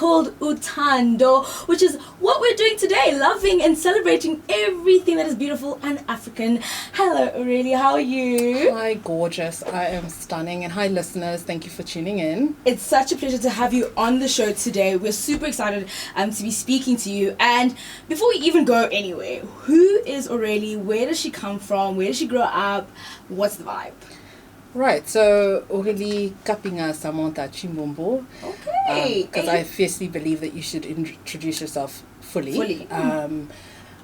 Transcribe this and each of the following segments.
called Utando, which is what we're doing today, loving and celebrating everything that is beautiful and African. Hello, Aurelie, how are you? Hi, gorgeous. I am stunning. And hi, listeners. Thank you for tuning in. It's such a pleasure to have you on the show today. We're super excited to be speaking to you. And before we even go anywhere, who is Aurelie? Where does she come from? Where did she grow up? What's the vibe? Right, so Aurelie Tshimbombo. Okay. Because I fiercely believe that you should introduce yourself fully.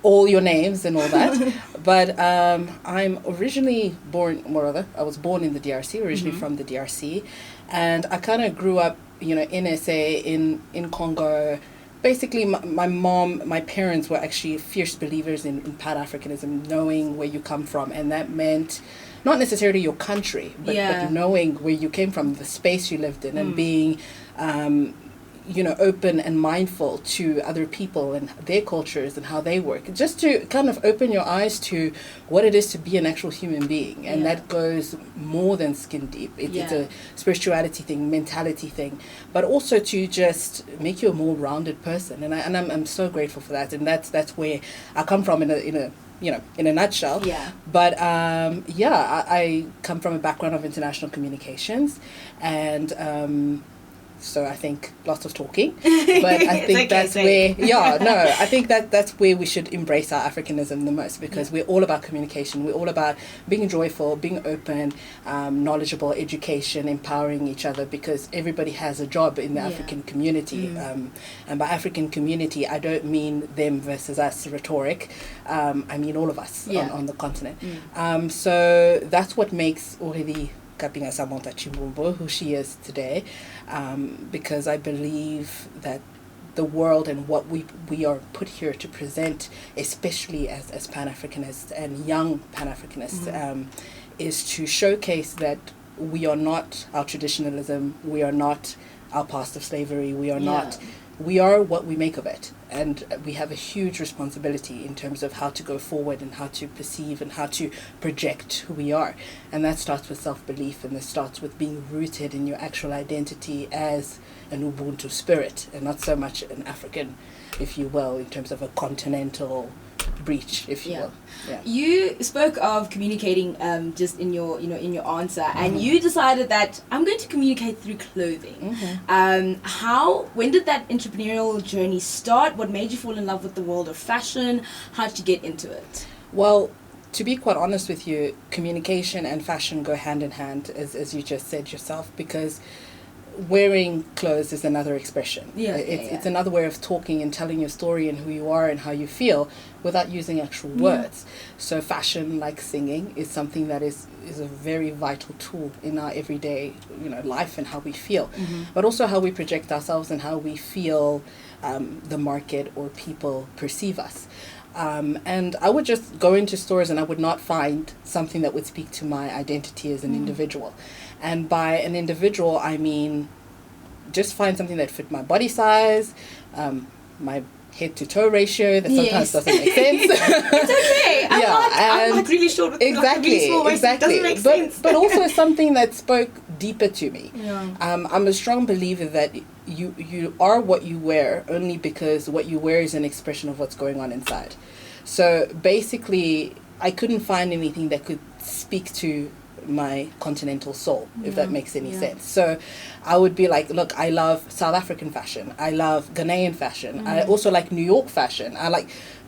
All your names and all that. But I'm originally I was born in the DRC, originally from the DRC. And I kind of grew up, in SA, in Congo. Basically, my parents were actually fierce believers in Pan-Africanism, knowing where you come from. And that meant not necessarily your country, but knowing where you came from, the space you lived in, and being, open and mindful to other people and their cultures and how they work. Just to kind of open your eyes to what it is to be an actual human being. And that goes more than skin deep. It's a spirituality thing, mentality thing, but also to just make you a more rounded person. And I'm so grateful for that. And that's where I come from in a nutshell. Yeah. But I come from a background of international communications, and so I think lots of talking, but I think that's where we should embrace our Africanism the most, because we're all about communication. We're all about being joyful, being open, knowledgeable, education, empowering each other, because everybody has a job in the African community. And by African community, I don't mean them versus us rhetoric. I mean all of us on the continent. So that's what makes Aurelie Tshimbombo who she is today, because I believe that the world and what we are put here to present, especially as Pan-Africanists and young Pan-Africanists, is to showcase that we are not our traditionalism, we are not our past of slavery, we are what we make of it. And we have a huge responsibility in terms of how to go forward and how to perceive and how to project who we are. And that starts with self-belief, and that starts with being rooted in your actual identity as an Ubuntu spirit, and not so much an African, if you will, in terms of a continental breach, if you will. Yeah. You spoke of communicating just in your answer, and you decided that I'm going to communicate through clothing. When did that entrepreneurial journey start? What made you fall in love with the world of fashion? How did you get into it? Well, to be quite honest with you, communication and fashion go hand in hand, as you just said yourself, because wearing clothes is another expression. It's another way of talking and telling your story and who you are and how you feel without using actual words. So fashion, like singing, is something that is a very vital tool in our everyday life and how we feel, but also how we project ourselves and how we feel the market or people perceive us. And I would just go into stores and I would not find something that would speak to my identity as an individual. And by an individual, I mean just find something that fit my body size, my head to toe ratio that sometimes doesn't make sense. It's okay. I'm like really short with really small waist. It doesn't make sense. But also something that spoke deeper to me. Yeah. I'm a strong believer that you are what you wear only because what you wear is an expression of what's going on inside. So basically, I couldn't find anything that could speak to my continental soul, if that makes any sense. So I would be like, look, I love South African fashion, I love Ghanaian fashion, I also like New York fashion,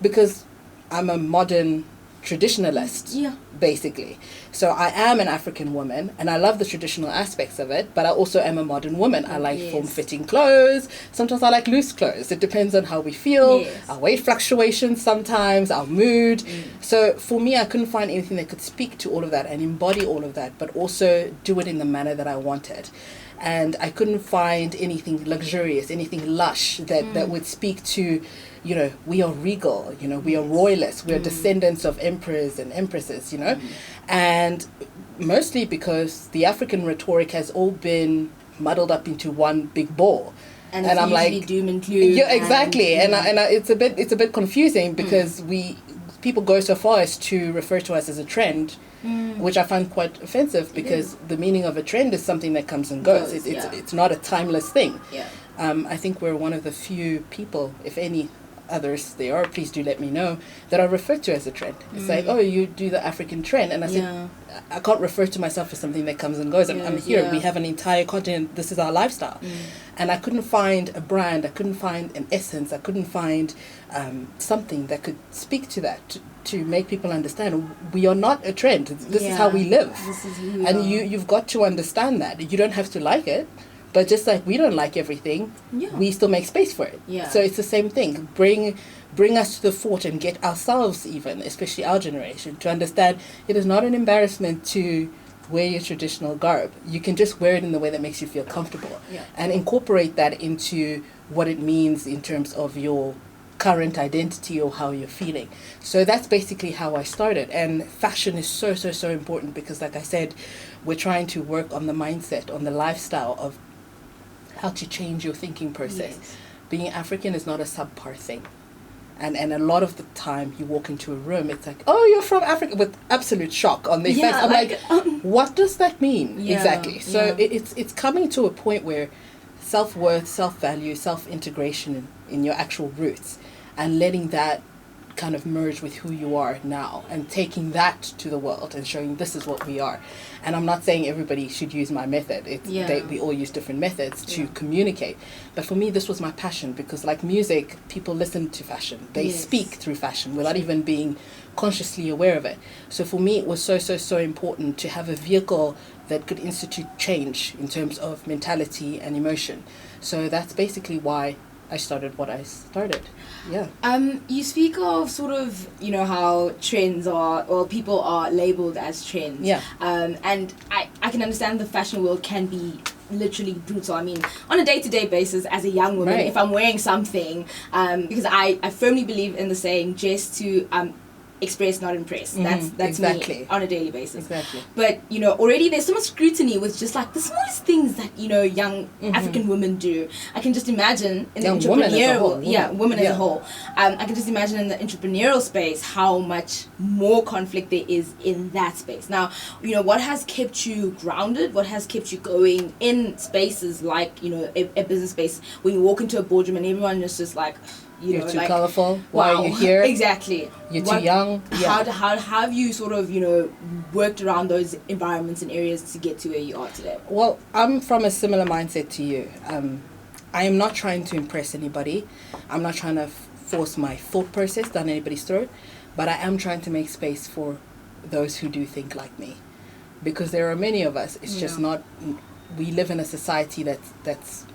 because I'm a modern traditionalist, basically. So I am an African woman and I love the traditional aspects of it, but I also am a modern woman. I like form-fitting clothes. Sometimes I like loose clothes. It depends on how we feel, our weight fluctuations sometimes, our mood. So for me, I couldn't find anything that could speak to all of that and embody all of that, but also do it in the manner that I wanted. And I couldn't find anything luxurious, anything lush that would speak to, we are regal, we are royalists, we are descendants of emperors and empresses, and mostly because the African rhetoric has all been muddled up into one big ball. And I'm like, doom and gloom. Yeah, exactly. And it's a bit confusing because people go so far as to refer to us as a trend, which I find quite offensive because the meaning of a trend is something that comes and goes. It's not a timeless thing. Yeah. I think we're one of the few people, if any others there are, please do let me know, that are referred to as a trend. It's like, oh, you do the African trend. And I said, I can't refer to myself as something that comes and goes. I'm here. We have an entire continent. This is our lifestyle. And I couldn't find a brand. I couldn't find an essence. I couldn't find something that could speak to that, to make people understand we are not a trend. This is how we live. This is who we and are. you've got to understand that. You don't have to like it. But just like we don't like everything, we still make space for it. Yeah. So it's the same thing. Bring us to the fort and get ourselves even, especially our generation, to understand it is not an embarrassment to wear your traditional garb. You can just wear it in the way that makes you feel comfortable. Yeah. And incorporate that into what it means in terms of your current identity or how you're feeling. So that's basically how I started. And fashion is so, so, so important because, like I said, we're trying to work on the mindset, on the lifestyle of how to change your thinking process. Yes. Being African is not a subpar thing. And a lot of the time you walk into a room, it's like, oh, you're from Africa, with absolute shock on their face. I'm like, what does that mean? Exactly. So it's coming to a point where self-worth, self-value, self-integration in your actual roots, and letting that kind of merge with who you are now, and taking that to the world and showing this is what we are. And I'm not saying everybody should use my method. We all use different methods to communicate. But for me, this was my passion because, like music, people listen to fashion. They speak through fashion without even being consciously aware of it. So for me, it was so, so, so important to have a vehicle that could institute change in terms of mentality and emotion. So that's basically why I started what I started. Yeah. You speak of sort of, you know, how trends are, or people are labeled as trends. Yeah. And I can understand the fashion world can be literally brutal. I mean, on a day-to-day basis as a young woman, if I'm wearing something, because I firmly believe in the saying, just to express, not impress. That's exactly. me on a daily basis. Exactly. But, you know, already there's so much scrutiny with just like the smallest things that, you know, young African women do. I can just imagine in young the entrepreneurial women as a whole. I can just imagine in the entrepreneurial space how much more conflict there is in that space. Now, you know, what has kept you grounded? What has kept you going in spaces like, you know, a business space when you walk into a boardroom and everyone is just like, you're too like, colorful. Why are you here? Exactly. You're too young. How have you sort of, you know, worked around those environments and areas to get to where you are today? Well, I'm from a similar mindset to you. I am not trying to impress anybody. I'm not trying to force my thought process down anybody's throat, but I am trying to make space for those who do think like me, because there are many of us. It's just not. We live in a society that's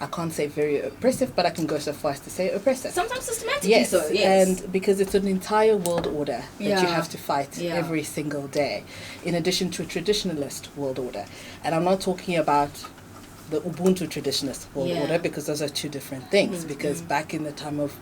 I can't say very oppressive, but I can go so far as to say oppressive. Sometimes systematically so, yes. And because it's an entire world order that you have to fight every single day, in addition to a traditionalist world order. And I'm not talking about the Ubuntu traditionalist world order, because those are two different things. Because back in the time of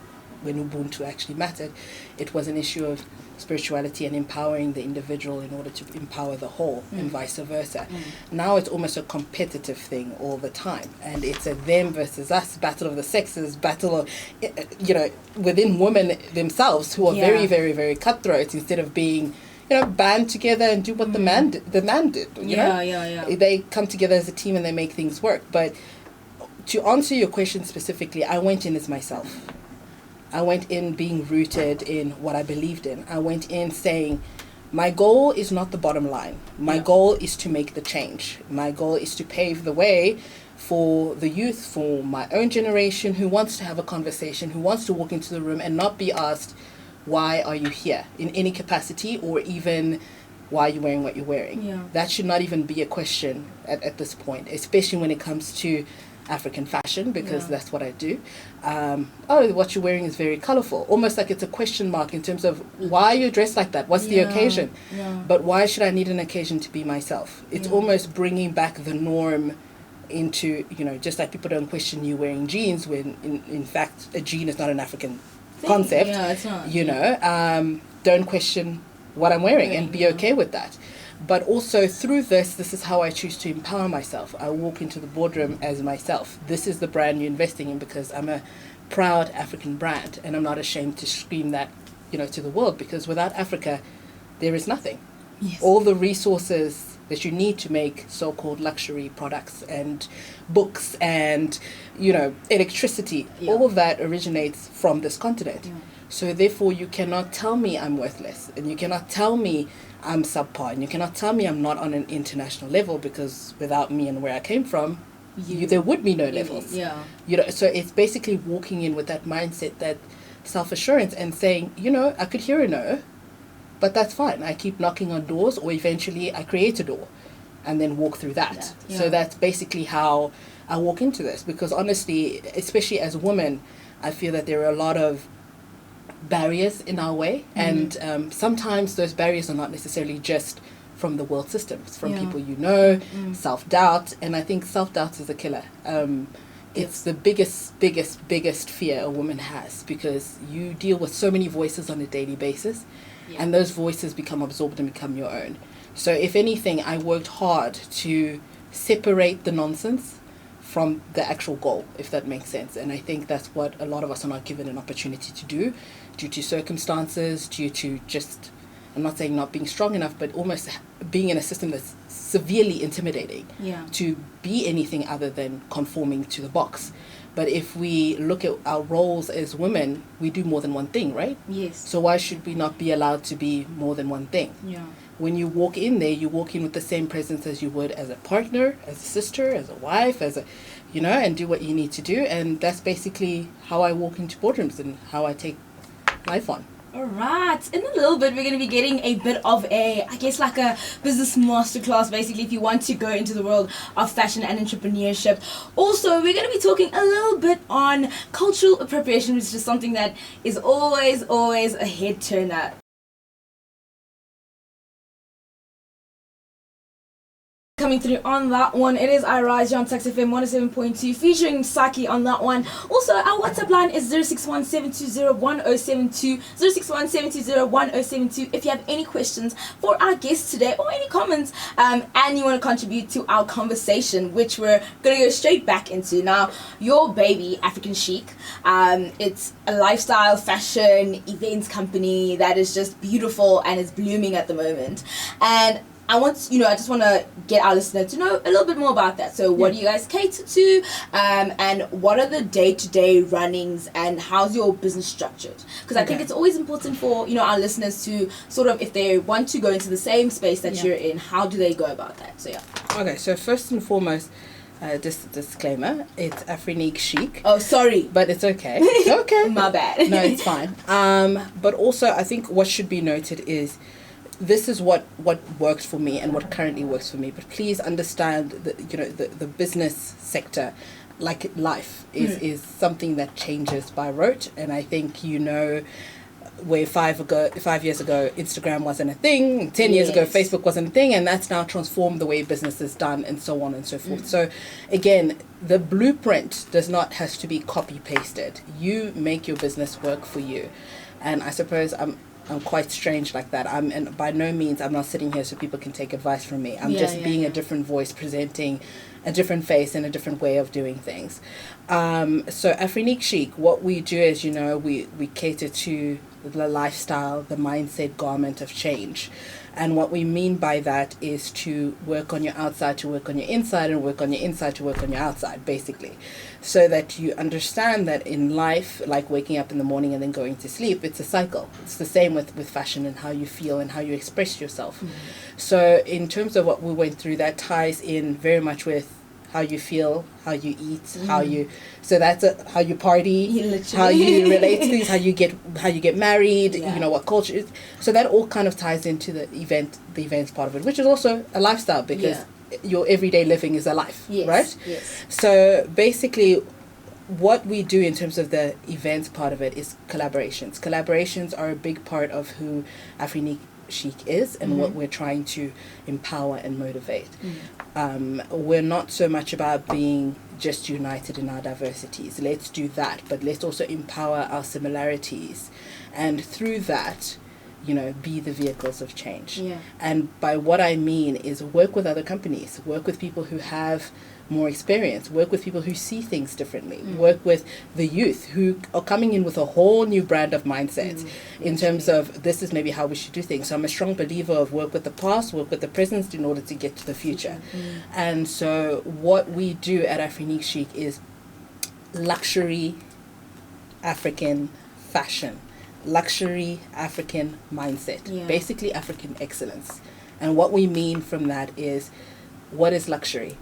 when Ubuntu actually mattered, it was an issue of spirituality and empowering the individual in order to empower the whole, and vice versa. Now it's almost a competitive thing all the time, and it's a them versus us, battle of the sexes, battle of, you know, within women themselves, who are very, very, very cutthroat, instead of being, you know, band together and do what the man did. You know? They come together as a team and they make things work. But to answer your question specifically, I went in as myself. I went in being rooted in what I believed in. I went in saying, my goal is not the bottom line. My goal is to make the change. My goal is to pave the way for the youth, for my own generation, who wants to have a conversation, who wants to walk into the room and not be asked, why are you here, in any capacity, or even why are you wearing what you're wearing. That should not even be a question at this point, especially when it comes to African fashion, because that's what I do. What you're wearing is very colorful, almost like it's a question mark in terms of why are you dressed like that, what's the occasion. But why should I need an occasion to be myself? It's almost bringing back the norm into, you know, just like people don't question you wearing jeans when in fact a jean is not an African concept. It's not. You know, don't question what I'm wearing and be okay with that. But also through this is how I choose to empower myself. I walk into the boardroom as myself. This is the brand you're investing in, because I'm a proud African brand, and I'm not ashamed to scream that, you know, to the world, because without Africa, there is nothing. All the resources that you need to make so-called luxury products and books and, you know, electricity. Yeah. All of that originates from this continent. Yeah. So therefore, you cannot tell me I'm worthless, and you cannot tell me I'm subpar, and you cannot tell me I'm not on an international level, because without me and where I came from, there would be no levels. Yeah. You know, so it's basically walking in with that mindset, that self-assurance, and saying, you know, I could hear a no, but that's fine. I keep knocking on doors, or eventually I create a door and then walk through that. Yeah. So that's basically how I walk into this, because honestly, especially as women, I feel that there are a lot of barriers in our way, and sometimes those barriers are not necessarily just from the world systems, from people you know, self-doubt, and I think self-doubt is a killer. It's the biggest fear a woman has, because you deal with so many voices on a daily basis, and those voices become absorbed and become your own. So if anything, I worked hard to separate the nonsense from the actual goal, if that makes sense. And I think that's what a lot of us are not given an opportunity to do, due to circumstances, due to just, I'm not saying not being strong enough, but almost being in a system that's severely intimidating to be anything other than conforming to the box. But if we look at our roles as women, we do more than one thing, right? Yes. So why should we not be allowed to be more than one thing? Yeah. When you walk in there, you walk in with the same presence as you would as a partner, as a sister, as a wife, as a, you know, and do what you need to do. And that's basically how I walk into boardrooms and how I take life on. All right. In a little bit, we're going to be getting a bit of a, I guess, like a business masterclass, basically, if you want to go into the world of fashion and entrepreneurship. Also, we're going to be talking a little bit on cultural appropriation, which is something that is always a head turner. Coming through on that one, it is I Rise on TuksFM 107.2, featuring Saki on that one. Also, our WhatsApp line is 0617201072, 0617201072. If you have any questions for our guests today, or any comments, and you want to contribute to our conversation, which we're going to go straight back into. Now, your baby, Afrinique-Chic, it's a lifestyle fashion events company that is just beautiful and is blooming at the moment. And I just want to get our listener to know a little bit more about that. So what do you guys cater to, and what are the day-to-day runnings, and how's your business structured? Because I think it's always important for, you know, our listeners to sort of, if they want to go into the same space that you're in, how do they go about that? So Okay, so first and foremost, disclaimer, it's Afrinique-Chic. Oh, sorry. But it's okay. It's okay. My bad. No, it's fine. But also, I think what should be noted is, this is what works for me and what currently works for me. But please understand that, you know, the business sector, like life, is something that changes by rote. And I think, you know, where 5 years ago Instagram wasn't a thing, 10 years ago Facebook wasn't a thing, and that's now transformed the way business is done, and so on and so forth. So again, the blueprint does not have to be copy pasted. You make your business work for you. And I suppose I'm quite strange like that. And by no means I'm not sitting here so people can take advice from me. I'm just being a different voice, presenting a different face and a different way of doing things. So Afrinique-Chic, what we do is, you know, we cater to the lifestyle, the mindset garment of change. And what we mean by that is to work on your outside, to work on your inside, and work on your inside to work on your outside, basically. So that you understand that in life, like waking up in the morning and then going to sleep, it's a cycle. It's the same with fashion and how you feel and how you express yourself. So in terms of what we went through, that ties in very much with how you feel, how you eat, how you, so that's how you party, how you relate to things, how you get married, you know, what culture is. So that all kind of ties into the events part of it, which is also a lifestyle, because your everyday living is a life, right? Yes. So basically, what we do in terms of the events part of it is collaborations. Collaborations are a big part of who Afrinique-Chic is and what we're trying to empower and motivate. We're not so much about being just united in our diversities. Let's do that, but let's also empower our similarities, and through that be the vehicles of change. Yeah. And by what I mean is work with other companies, work with people who have more experience, work with people who see things differently, work with the youth who are coming in with a whole new brand of mindset in terms of this is maybe how we should do things. So I'm a strong believer of work with the past, work with the present in order to get to the future. And so what we do at Afrinique-Chic is luxury African fashion, luxury African mindset, basically African excellence. And what we mean from that is, what is luxury?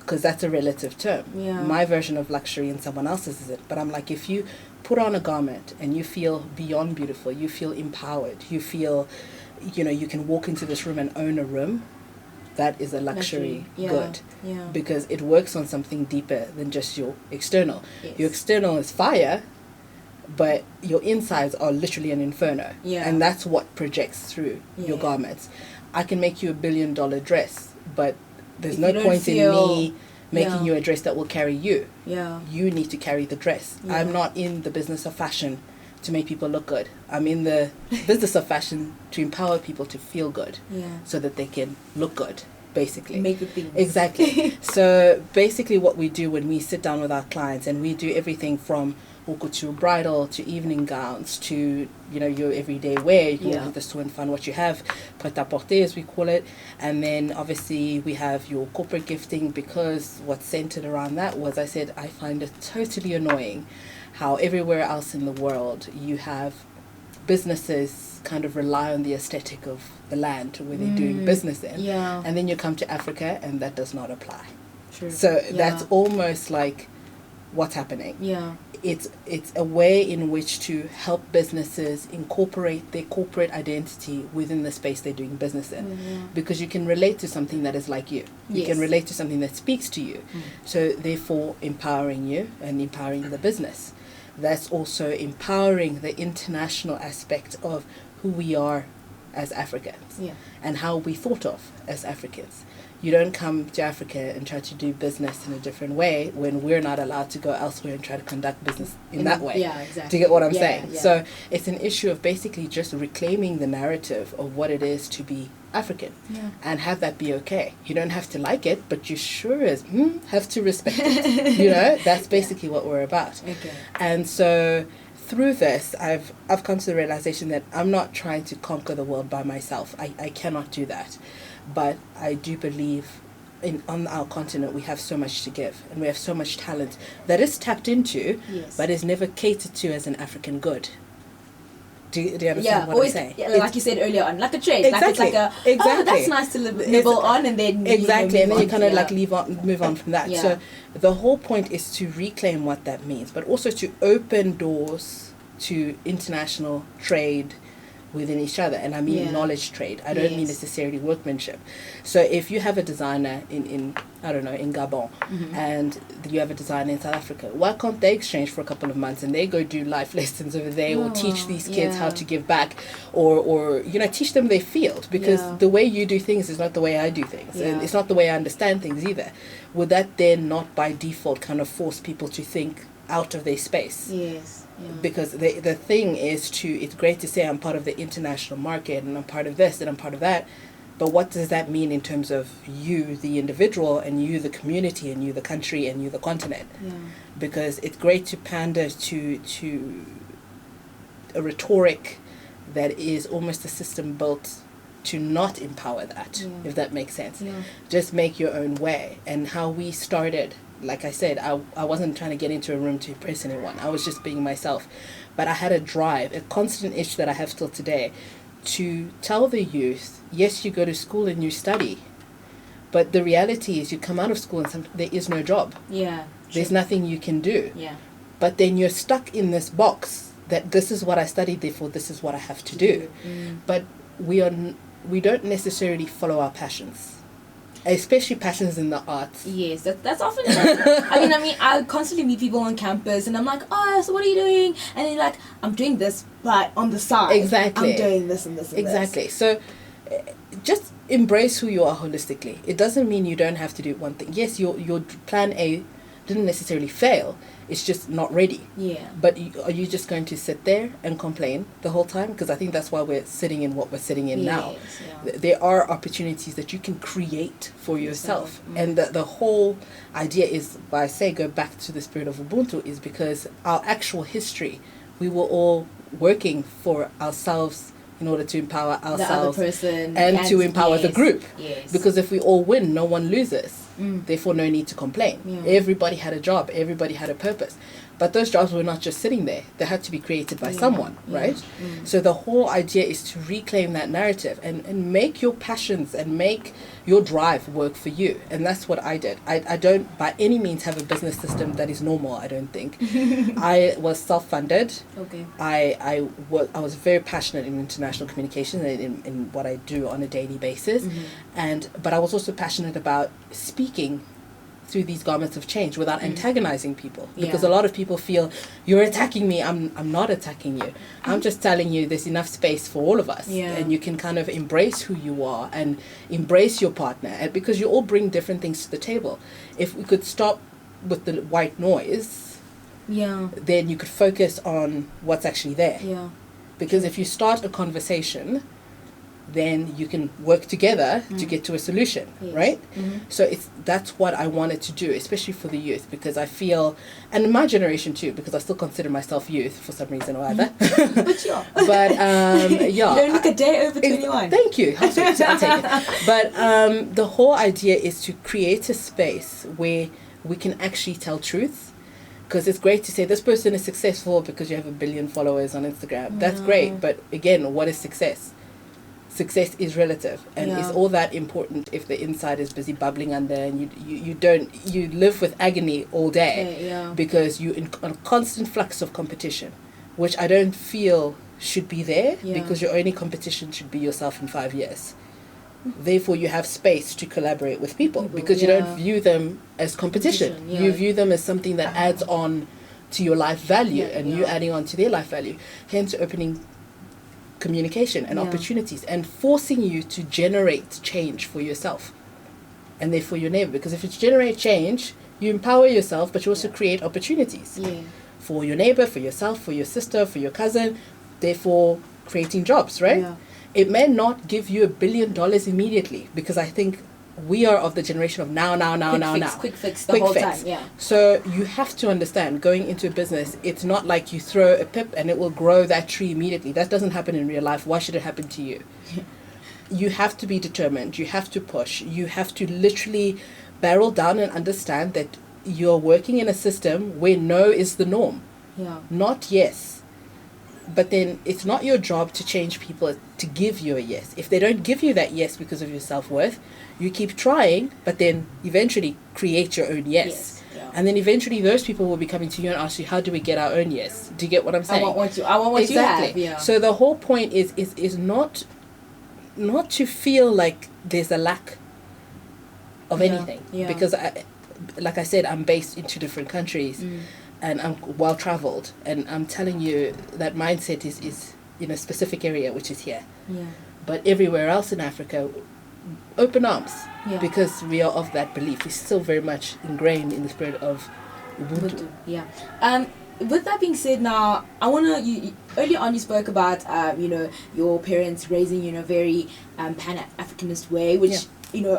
Because that's a relative term. My version of luxury and someone else's is it. But I'm like, if you put on a garment and you feel beyond beautiful, you feel empowered, you feel, you can walk into this room and own a room, that is a luxury good. Because it works on something deeper than just your external. Your external is fire, but your insides are literally an inferno. And that's what projects through your garments. I can make you $1 billion dress, but there's no point in me making you a dress that will carry you. You need to carry the dress. I'm not in the business of fashion to make people look good. I'm in the business of fashion to empower people to feel good so that they can look good, basically. Make the things. Exactly. So basically what we do when we sit down with our clients, and we do everything from to bridal to evening gowns to your everyday wear. You can walk the store and find what you have, prêt-à-porter as we call it. And then obviously we have your corporate gifting, because what's centered around that was, I said, I find it totally annoying how everywhere else in the world you have businesses kind of rely on the aesthetic of the land where they're doing business in. And then you come to Africa and that does not apply. True. So that's almost like what's happening. It's a way in which to help businesses incorporate their corporate identity within the space they're doing business in, because you can relate to something that is like you. You can relate to something that speaks to you. So therefore empowering you and empowering the business. That's also empowering the international aspect of who we are as Africans and how we thought of as Africans. You don't come to Africa and try to do business in a different way when we're not allowed to go elsewhere and try to conduct business in that way. Exactly. Do you get what I'm saying? So it's an issue of basically just reclaiming the narrative of what it is to be African and have that be okay. You don't have to like it, but you sure as have to respect it. That's basically what we're about. And so through this, I've come to the realization that I'm not trying to conquer the world by myself. I cannot do that. But I do believe on our continent we have so much to give, and we have so much talent that is tapped into, but is never catered to as an African good. Do you understand what I'm saying? Like you said earlier on, like a trade. Exactly. Like it's like that's nice to nibble on, and then and then you kind of move on from that. So the whole point is to reclaim what that means, but also to open doors to international trade within each other. And I mean knowledge trade. I don't mean necessarily workmanship. So if you have a designer in Gabon, and you have a designer in South Africa, why can't they exchange for a couple of months and they go do life lessons over there, or teach these kids how to give back, or teach them their field, because the way you do things is not the way I do things, and it's not the way I understand things either. Would that then not by default kind of force people to think out of their space? Because the thing is it's great to say I'm part of the international market and I'm part of this and I'm part of that, but what does that mean in terms of you the individual, and you the community, and you the country, and you the continent? Because it's great to pander to a rhetoric that is almost a system built to not empower that, if that makes sense. Just make your own way. And how we started, like I said, I wasn't trying to get into a room to impress anyone. I was just being myself. But I had a drive, a constant itch that I have still today, to tell the youth, yes, you go to school and you study, but the reality is you come out of school and there is no job. There's nothing you can do. But then you're stuck in this box that this is what I studied, therefore this is what I have to do. But we don't necessarily follow our passions. Especially passions in the arts. That's often I mean I constantly meet people on campus and I'm like, oh, so what are you doing? And they're like, I'm doing this, but on the side I'm doing this and this and this. So just embrace who you are holistically. It doesn't mean you don't have to do one thing. Yes, your plan A didn't necessarily fail. It's just not ready. Yeah. But are you just going to sit there and complain the whole time? Because I think that's why we're sitting in what we're sitting in now. Yeah. There are opportunities that you can create for yourself. And the whole idea is, why I say go back to the spirit of Ubuntu, is because our actual history, we were all working for ourselves in order to empower ourselves the other person and to empower the group. Yes. Because if we all win, no one loses. Therefore, no need to complain. Yeah. Everybody had a job. Everybody had a purpose. But those jobs were not just sitting there. They had to be created by someone, right? So the whole idea is to reclaim that narrative and make your passions and make your drive work for you. And that's what I did. I don't by any means have a business system that is normal, I don't think. I was self-funded. Okay. I was very passionate in international communication and in what I do on a daily basis. But I was also passionate about speaking through these garments of change without antagonizing people, because a lot of people feel you're attacking me. I'm not attacking you. I'm just telling you there's enough space for all of us, and you can kind of embrace who you are and embrace your partner, and because you all bring different things to the table. If we could stop with the white noise, then you could focus on what's actually there. Because if you start a conversation, then you can work together to get to a solution, right? So that's what I wanted to do, especially for the youth, because I feel, and in my generation too, because I still consider myself youth for some reason or other. But yeah. You don't look a day over 21. Thank you. I'll take it. But the whole idea is to create a space where we can actually tell truths. Because it's great to say this person is successful because you have 1 billion followers on Instagram. That's great. But again, what is success? Success is relative, and is all that important if the inside is busy bubbling under, and you live with agony all day because you're in a constant flux of competition, which I don't feel should be there, because your only competition should be yourself in 5 years. Therefore, you have space to collaborate with people because you don't view them as competition. You view them as something that adds on to your life value, and you adding on to their life value. Hence, opening communication and opportunities and forcing you to generate change for yourself and therefore your neighbor, because if you generate change, you empower yourself, but you also create opportunities for your neighbor, for yourself, for your sister, for your cousin, therefore creating jobs, right? It may not give you $1 billion immediately, because I think we are of the generation of now. Quick fix the whole time. So you have to understand, going into a business, it's not like you throw a pip and it will grow that tree immediately. That doesn't happen in real life. Why should it happen to you? You have to be determined. You have to push. You have to literally barrel down and understand that you're working in a system where no is the norm, not yes. But then it's not your job to change people to give you a yes. If they don't give you that yes because of your self-worth, you keep trying, but then eventually create your own yes. And then eventually those people will be coming to you and ask you, how do we get our own yes? Do you get what I'm saying? I want what you have. So the whole point is not to feel like there's a lack of anything. Because like I said, I'm based in 2 different countries. And I'm well traveled, and I'm telling you that mindset is in a specific area, which is here. But everywhere else in Africa, open arms, because we are of that belief. It's still very much ingrained in the spirit of Ubuntu. With that being said, now I wanna. Earlier on, you spoke about your parents raising you in a very Pan-Africanist way, which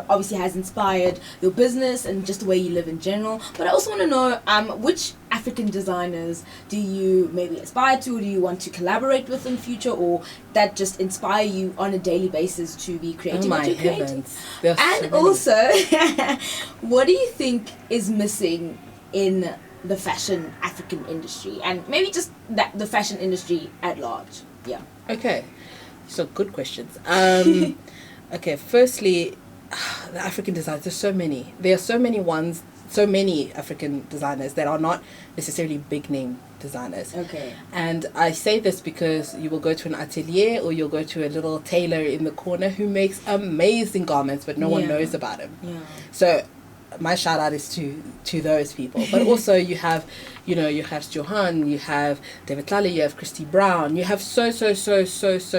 obviously has inspired your business and just the way you live in general. But I also want to know which African designers do you maybe aspire to, or do you want to collaborate with in future, or that just inspire you on a daily basis to be creating what you're creating? And also, what do you think is missing in the fashion African industry, and maybe just the fashion industry at large? Okay, so good questions. Okay, firstly, the African designers, there's so many. There are so many African designers that are not necessarily big name designers. Okay. And I say this because you will go to an atelier or you'll go to a little tailor in the corner who makes amazing garments, but no one knows about him. So my shout out is to those people. But also you have Johan, you have David Tlale, you have Christy Brown, you have so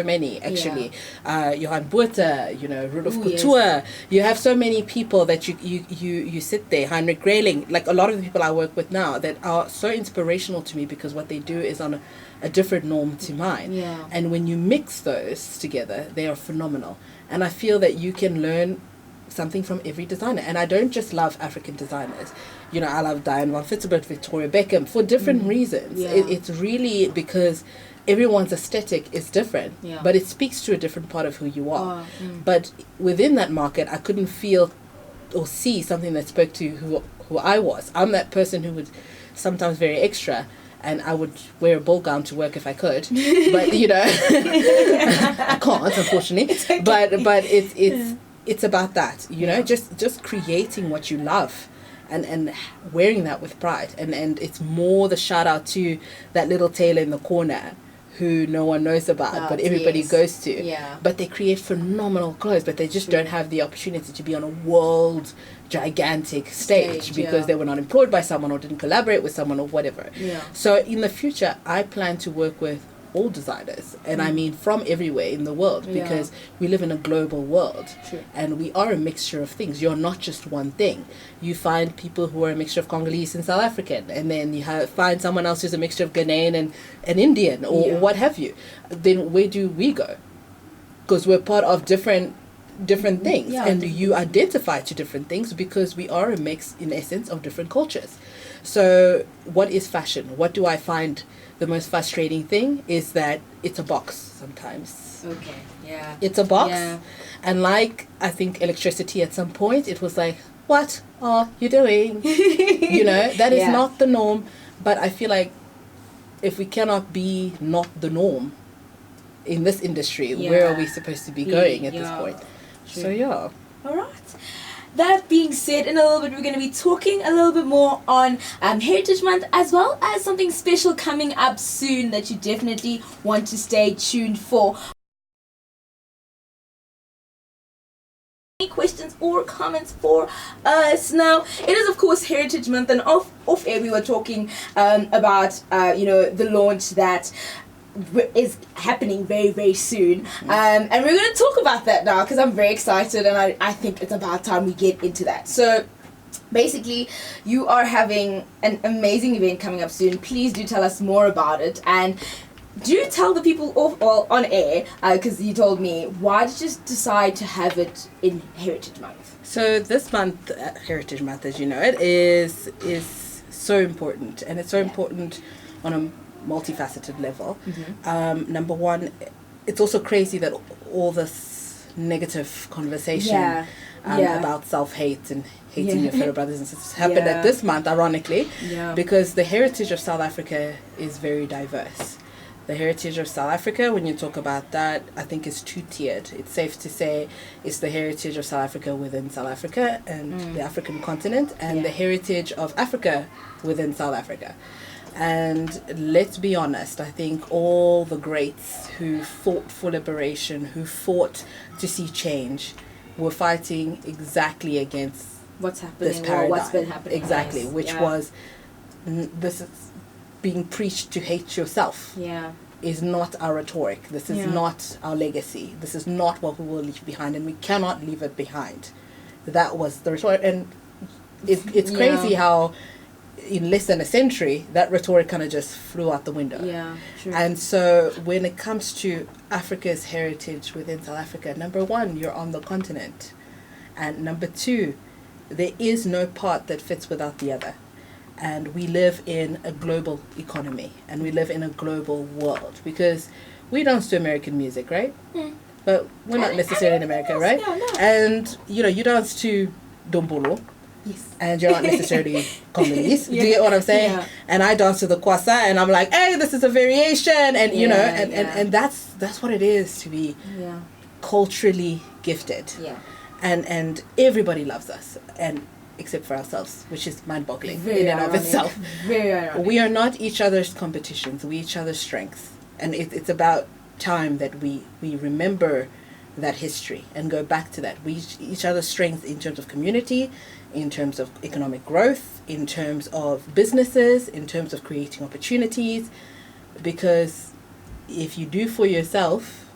many actually. Johan Buerta, Rudolf Couture. Yes. You have so many people that you sit there. Heinrich Grayling, like a lot of the people I work with now that are so inspirational to me because what they do is on a different norm to mine. Yeah. And when you mix those together, they are phenomenal. And I feel that you can learn something from every designer. And I don't just love African designers. I love Diane von Fitzenberg, Victoria Beckham for different reasons. Yeah. It's really because everyone's aesthetic is different, but it speaks to a different part of who you are. But within that market, I couldn't feel or see something that spoke to who I was. I'm that person who would sometimes very extra, and I would wear a ball gown to work if I could, but I can't, unfortunately. Okay. But it's about that, just creating what you love. And wearing that with pride. And it's more the shout out to that little tailor in the corner who no one knows about, but everybody goes to. Yeah. But they create phenomenal clothes, but they just don't have the opportunity to be on a world gigantic stage because they were not employed by someone or didn't collaborate with someone or whatever. Yeah. So in the future, I plan to work with all designers, and I mean from everywhere in the world, because we live in a global world. True. And we are a mixture of things. You're not just one thing. You find people who are a mixture of Congolese and South African, and then you find someone else who's a mixture of Ghanaian and Indian or what have you. Then where do we go? Because we're part of different things, and you identify to different things because we are a mix in essence of different cultures. So what is fashion? What do I find the most frustrating thing is that it's a box sometimes. Okay, yeah. It's a box. Yeah. And like, I think electricity at some point, it was like, what are you doing? That is not the norm. But I feel like if we cannot be not the norm in this industry, where are we supposed to be going at this point? True. So, All right. That being said, in a little bit, we're going to be talking a little bit more on Heritage Month, as well as something special coming up soon that you definitely want to stay tuned for. Any questions or comments for us? Now, it is, of course, Heritage Month, and off air we were talking about, the launch that is happening very, very soon, and we're going to talk about that now because I'm very excited, and I think it's about time we get into that. So basically, you are having an amazing event coming up soon. Please do tell us more about it, and do tell the people on air, because you told me, why did you decide to have it in Heritage Month? So this month, Heritage Month, as you know, it is so important, and it's so important on a multifaceted level. Number one, it's also crazy that all this negative conversation about self-hate and hating your fellow brothers and sisters happened at this month, ironically, because the heritage of South Africa is very diverse. The heritage of South Africa, when you talk about that, I think is two-tiered. It's safe to say it's the heritage of South Africa within South Africa and the African continent, and the heritage of Africa within South Africa. And let's be honest, I think all the greats who fought for liberation, who fought to see change, were fighting exactly against what's happening, this paradigm. Or what's been happening. Exactly, which was this is being preached to hate yourself. Yeah. Is not our rhetoric. This is not our legacy. This is not what we will leave behind, and we cannot leave it behind. That was the rhetoric, and it's crazy how in less than a century, that rhetoric kind of just flew out the window. Yeah, true. And so when it comes to Africa's heritage within South Africa, number one, you're on the continent. And number two, there is no part that fits without the other. And we live in a global economy, and we live in a global world, because we dance to American music, right? But we're not necessarily in America, right? No. And, you dance to Dombolo. Yes. And you're not necessarily Congolese. Do you get what I'm saying? Yeah. And I dance to the kwasa, and I'm like, hey, this is a variation, and and that's what it is to be culturally gifted. Yeah. And everybody loves us, and except for ourselves, which is mind-boggling in and of itself. Very ironic. We are not each other's competitions. We each other's strengths, and it's about time that we remember that history and go back to that. We each other's strengths in terms of community, in terms of economic growth, in terms of businesses, in terms of creating opportunities, because if you do for yourself,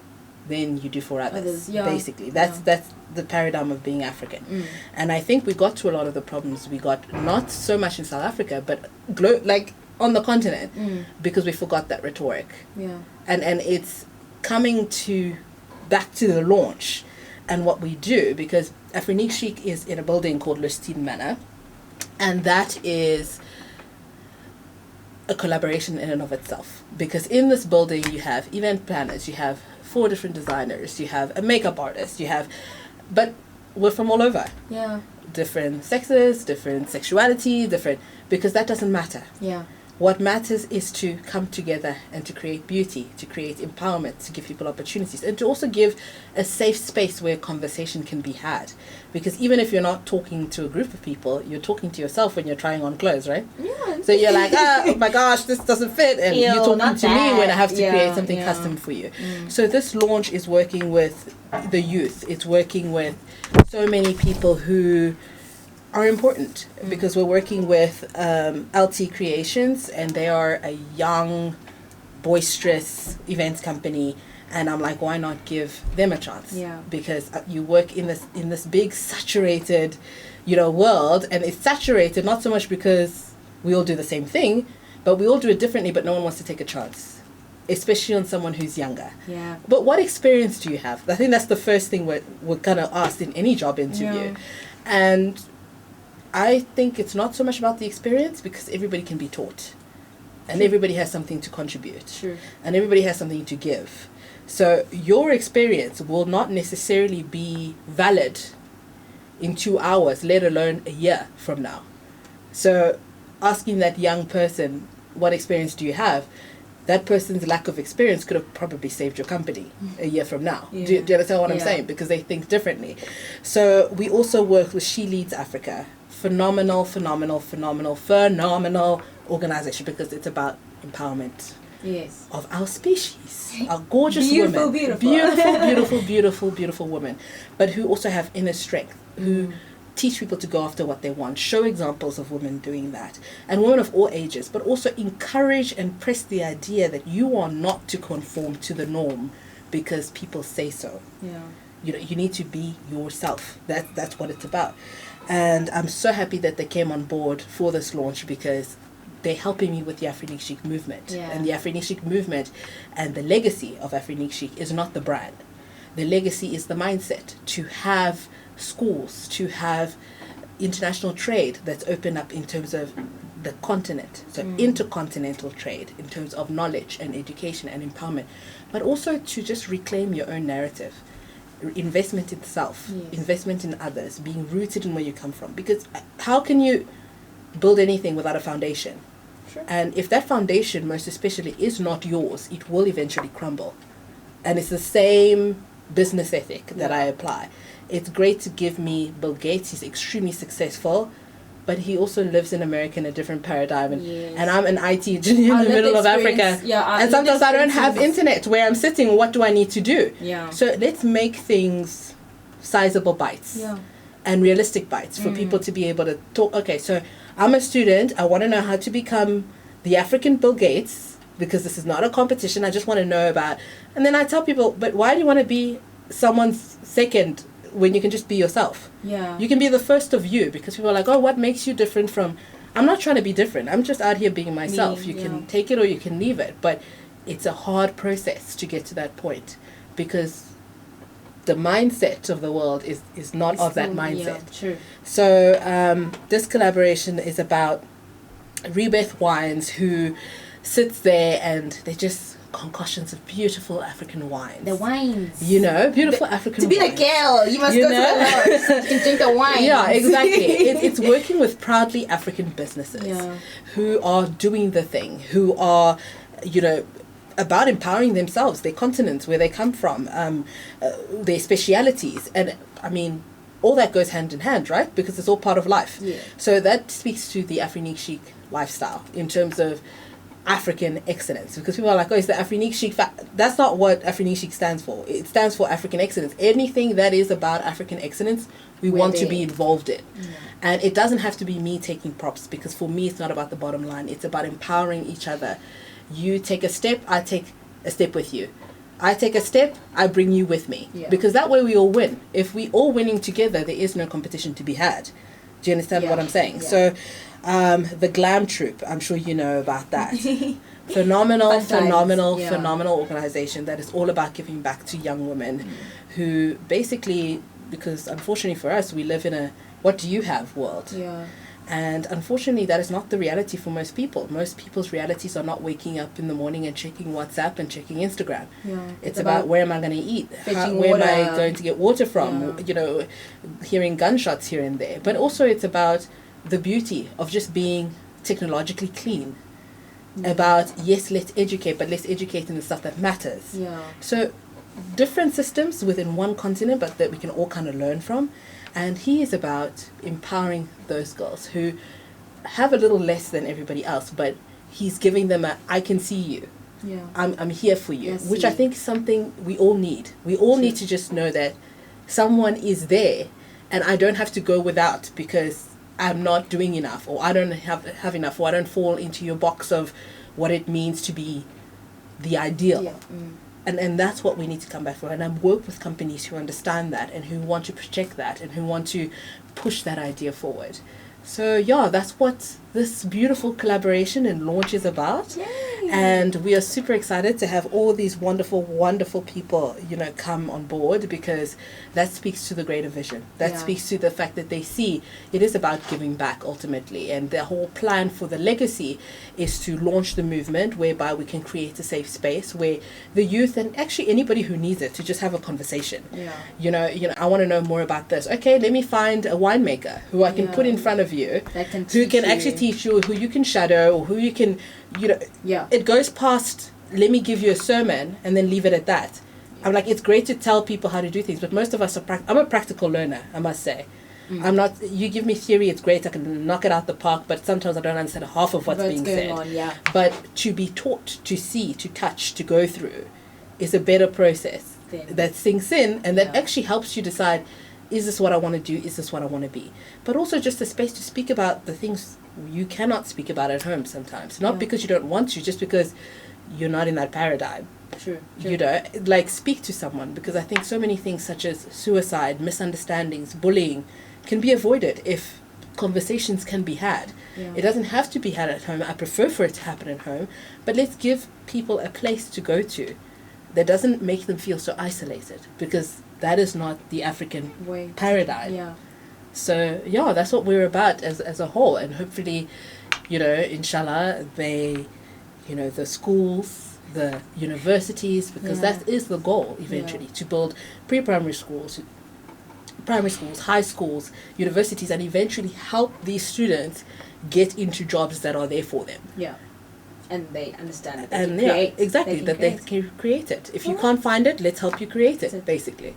then you do for others. Basically, that's the paradigm of being African. And I think we got to a lot of the problems we got, not so much in South Africa, but on the continent, because we forgot that rhetoric. And it's coming back to the launch and what we do, because Afrinique-Chic is in a building called Lustin Manor, and that is a collaboration in and of itself, because in this building you have event planners, you have 4 different designers, you have a makeup artist, but we're from all over, different sexes, different sexuality, because that doesn't matter. What matters is to come together and to create beauty, to create empowerment, to give people opportunities, and to also give a safe space where conversation can be had. Because even if you're not talking to a group of people, you're talking to yourself when you're trying on clothes, right? So you're like, oh my gosh, this doesn't fit. And you're talking to me when I have to create something custom for you. So this launch is working with the youth. It's working with so many people who are important, because we're working with LT Creations, and they are a young, boisterous events company, and I'm like, why not give them a chance? Because you work in this big saturated, world, and it's saturated not so much because we all do the same thing, but we all do it differently, but no one wants to take a chance, especially on someone who's younger. But what experience do you have? I think that's the first thing we're kind of asked in any job interview. And I think it's not so much about the experience, because everybody can be taught, and everybody has something to contribute, and everybody has something to give. So your experience will not necessarily be valid in 2 hours, let alone a year from now. So asking that young person, what experience do you have? That person's lack of experience could have probably saved your company a year from now. Do you understand what I'm saying? Because they think differently. So we also work with She Leads Africa. Phenomenal organization, because it's about empowerment of our species, our gorgeous women, beautiful women, but who also have inner strength, who teach people to go after what they want, show examples of women doing that, and women of all ages, but also encourage and press the idea that you are not to conform to the norm because people say so. You need to be yourself. That's what it's about. And I'm so happy that they came on board for this launch, because they're helping me with the Afrinique-Chic movement. And the Afrinique-Chic movement and the legacy of Afrinique-Chic is not the brand. The legacy is the mindset, to have schools, to have international trade that's open up in terms of the continent, so intercontinental trade in terms of knowledge and education and empowerment, but also to just reclaim your own narrative. Investment in self, investment in others, being rooted in where you come from, because how can you build anything without a foundation? And if that foundation, most especially, is not yours, it will eventually crumble. And it's the same business ethic that I apply. It's great to give me Bill Gates. He's extremely successful, but he also lives in America in a different paradigm, and I'm an IT engineer in the middle of Africa, and sometimes I don't have internet where I'm sitting. What do I need to do? So let's make things sizable bites and realistic bites for people to be able to talk. Okay, so I'm a student, I want to know how to become the African Bill Gates, because this is not a competition, I just want to know about, and then I tell people, but why do you want to be someone's second when you can just be yourself? You can be the first of you, because people are like, oh, what makes you different from... I'm not trying to be different, I'm just out here being myself. You can take it or you can leave it, but it's a hard process to get to that point, because the mindset of the world is not of that mindset. So this collaboration is about Rebeth Wines, who sits there and they just concoctions of beautiful African wines. The wines. Beautiful African wines. To be the girl, you must go to the Lord. You can drink the wine. Yeah, exactly. It's working with proudly African businesses who are doing the thing, who are, about empowering themselves, their continents, where they come from, their specialities. And, I mean, all that goes hand in hand, right? Because it's all part of life. So that speaks to the Afrinique-Chic lifestyle in terms of African excellence, because people are like, oh, it's the Afrinique-Chic. That's not what Afrinique-Chic stands for. It stands for African excellence. Anything that is about African excellence, we want to be involved in. Yeah. And it doesn't have to be me taking props, because for me, it's not about the bottom line. It's about empowering each other. You take a step, I take a step with you. I take a step, I bring you with me. Yeah. Because that way we all win. If we all winning together, there is no competition to be had. Do you understand what I'm saying? Yeah. So the Glam Troop, I'm sure you know about that. phenomenal organization that is all about giving back to young women who basically, because unfortunately for us, we live in a what do you have world. Yeah. And unfortunately, that is not the reality for most people. Most people's realities are not waking up in the morning and checking WhatsApp and checking Instagram. Yeah. It's about where am I going to eat? Where am I going to get water from? Yeah. You know, hearing gunshots here and there. But also it's about the beauty of just being technologically clean. About, yes, let's educate, but let's educate in the stuff that matters. Yeah. So different systems within one continent, but that we can all kind of learn from. And he is about empowering those girls who have a little less than everybody else, but he's giving them I can see you. Yeah. I'm here for you, which I think is something we all need. We all need to just know that someone is there, and I don't have to go without because I'm not doing enough, or I don't have enough, or I don't fall into your box of what it means to be the ideal. Yeah. And that's what we need to come back for. And I work with companies who understand that and who want to project that and who want to push that idea forward. So yeah, that's what this beautiful collaboration and launch is about. Yay. And we are super excited to have all these wonderful, wonderful people, you know, come on board, because that speaks to the greater vision. That speaks to the fact that they see it is about giving back ultimately. And the whole plan for the legacy is to launch the movement whereby we can create a safe space where the youth and actually anybody who needs it to just have a conversation. Yeah. You know, I want to know more about this. Okay, let me find a winemaker who I can put in front of you, who can actually teach you, who you can shadow, or who you can, you know. Yeah. It goes past, let me give you a sermon and then leave it at that. I'm like, it's great to tell people how to do things, but most of us I'm a practical learner, I must say. I'm not, you give me theory, it's great, I can knock it out the park, but sometimes I don't understand half of what's being said. But to be taught, to see, to touch, to go through is a better process that sinks in and that actually helps you decide, is this what I want to do? Is this what I want to be? But also just a space to speak about the things you cannot speak about at home sometimes. Not because you don't want to, just because you're not in that paradigm. True. You know, like speak to someone, because I think so many things such as suicide, misunderstandings, bullying can be avoided if conversations can be had. It doesn't have to be had at home. I prefer for it to happen at home, but let's give people a place to go to that doesn't make them feel so isolated, because that is not the African paradigm. Yeah. So yeah, that's what we're about as a whole, and hopefully, you know, inshallah, they, you know, the schools, the universities, because that is the goal eventually, to build pre-primary schools, primary schools, high schools, universities, and eventually help these students get into jobs that are there for them. Yeah. And they understand that they can create it. If you can't find it, let's help you create it, basically.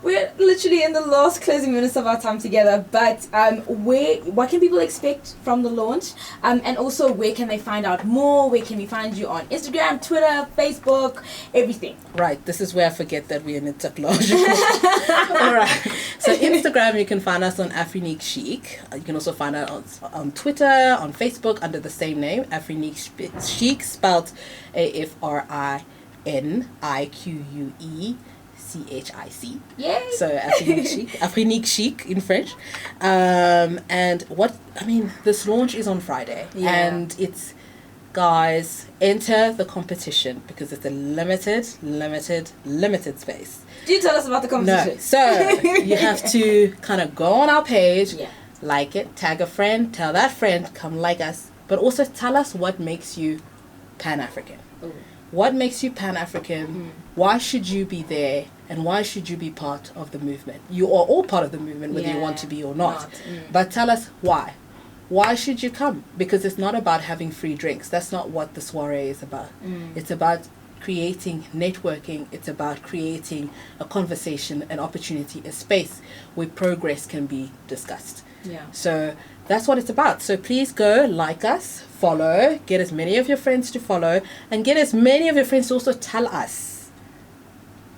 We're literally in the last closing minutes of our time together, but what can people expect from the launch? And also, where can they find out more? Where can we find you on Instagram, Twitter, Facebook, everything? Right, this is where I forget that we're in a technology. All right, so Instagram, you can find us on Afrinique-Chic. You can also find us on Twitter, on Facebook, under the same name, Afrinique-Chic, spelled AFRINIQUE. CHIC. Yay! So Afrinique-Chic in French. And this launch is on Friday. Yeah. And it's, guys, enter the competition, because it's a limited space. Do you tell us about the competition? No. So you have to kind of go on our page, like it, tag a friend, tell that friend, come like us, but also tell us what makes you Pan-African. Ooh. What makes you Pan-African? Why should you be there? And why should you be part of the movement? You are all part of the movement, whether you want to be or not. But tell us why. Why should you come? Because it's not about having free drinks. That's not what the soiree is about. It's about creating networking. It's about creating a conversation, an opportunity, a space where progress can be discussed. Yeah. So that's what it's about. So please go like us, follow, get as many of your friends to follow, and get as many of your friends to also tell us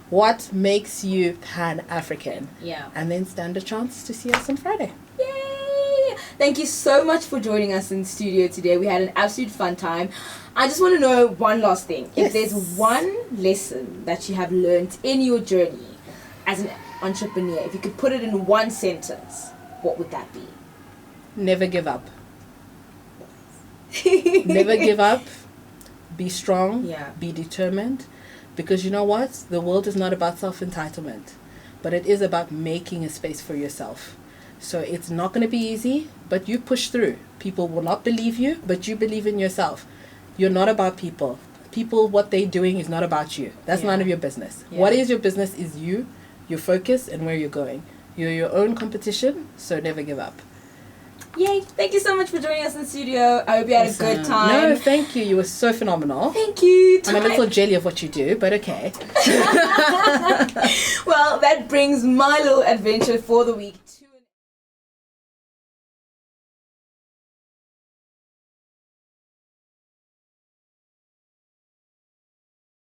what makes you Pan-African. Yeah. And then stand a chance to see us on Friday. Yay! Thank you so much for joining us in the studio today. We had an absolute fun time. I just want to know one last thing. Yes. If there's one lesson that you have learned in your journey as an entrepreneur, if you could put it in one sentence, what would that be? Never give up. Never give up. Be strong. Yeah. Be determined. Because you know what? The world is not about self-entitlement. But it is about making a space for yourself. So it's not going to be easy, but you push through. People will not believe you, but you believe in yourself. You're not about people. People, what they're doing is not about you. That's none of your business. Yeah. What is your business is you, your focus, and where you're going. You're your own competition, so never give up. Yay! Thank you so much for joining us in the studio. I hope you had a good time. No, thank you. You were so phenomenal. Thank you. I'm a little jelly of what you do, but okay. Well, that brings my little adventure for the week